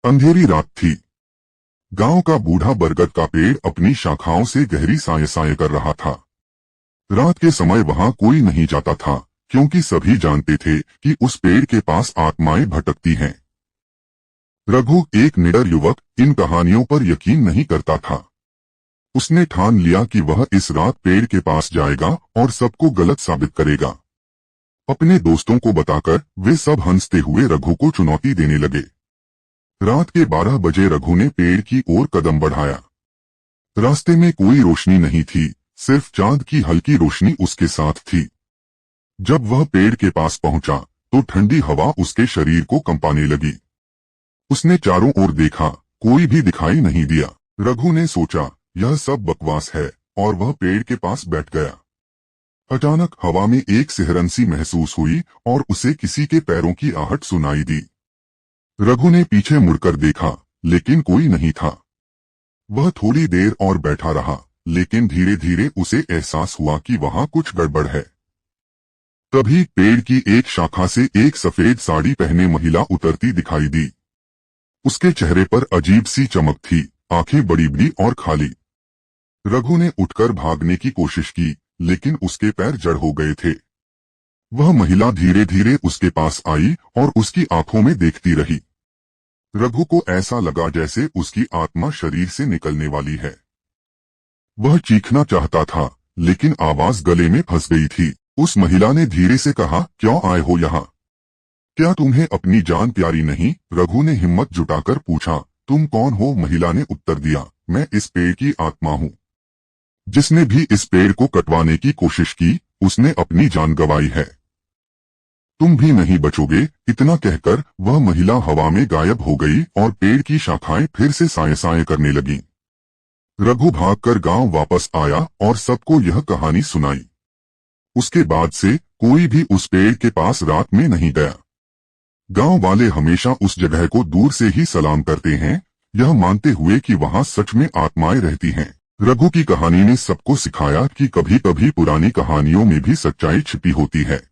अंधेरी रात थी। गांव का बूढ़ा बरगद का पेड़ अपनी शाखाओं से गहरी साए साए कर रहा था। रात के समय वहां कोई नहीं जाता था, क्योंकि सभी जानते थे कि उस पेड़ के पास आत्माएं भटकती हैं। रघु, एक निडर युवक, इन कहानियों पर यकीन नहीं करता था। उसने ठान लिया कि वह इस रात पेड़ के पास जाएगा और सबको गलत साबित करेगा। अपने दोस्तों को बताकर वे सब हंसते हुए रघु को चुनौती देने लगे। रात के 12 बजे रघु ने पेड़ की ओर कदम बढ़ाया। रास्ते में कोई रोशनी नहीं थी, सिर्फ चांद की हल्की रोशनी उसके साथ थी। जब वह पेड़ के पास पहुंचा तो ठंडी हवा उसके शरीर को कंपाने लगी। उसने चारों ओर देखा, कोई भी दिखाई नहीं दिया। रघु ने सोचा, यह सब बकवास है, और वह पेड़ के पास बैठ गया। अचानक हवा में एक सिहरन सी महसूस हुई और उसे किसी के पैरों की आहट सुनाई दी। रघु ने पीछे मुड़कर देखा, लेकिन कोई नहीं था। वह थोड़ी देर और बैठा रहा, लेकिन धीरे धीरे उसे एहसास हुआ कि वहां कुछ गड़बड़ है। तभी पेड़ की एक शाखा से एक सफेद साड़ी पहने महिला उतरती दिखाई दी। उसके चेहरे पर अजीब सी चमक थी, आंखें बड़ी बड़ी और खाली। रघु ने उठकर भागने की कोशिश की, लेकिन उसके पैर जड़ हो गए थे। वह महिला धीरे धीरे उसके पास आई और उसकी आंखों में देखती रही। रघु को ऐसा लगा जैसे उसकी आत्मा शरीर से निकलने वाली है। वह चीखना चाहता था, लेकिन आवाज गले में फंस गई थी। उस महिला ने धीरे से कहा, क्यों आए हो यहाँ? क्या तुम्हें अपनी जान प्यारी नहीं? रघु ने हिम्मत जुटाकर पूछा, तुम कौन हो? महिला ने उत्तर दिया, मैं इस पेड़ की आत्मा हूँ। जिसने भी इस पेड़ को कटवाने की कोशिश की, उसने अपनी जान गंवाई है। तुम भी नहीं बचोगे। इतना कहकर वह महिला हवा में गायब हो गई और पेड़ की शाखाएं फिर से साए साए करने लगीं। रघु भागकर गांव वापस आया और सबको यह कहानी सुनाई। उसके बाद से कोई भी उस पेड़ के पास रात में नहीं गया। गांव वाले हमेशा उस जगह को दूर से ही सलाम करते हैं, यह मानते हुए कि वहां सच में आत्माएं रहती हैं। रघु की कहानी ने सबको सिखाया कि कभी कभी पुरानी कहानियों में भी सच्चाई छिपी होती है।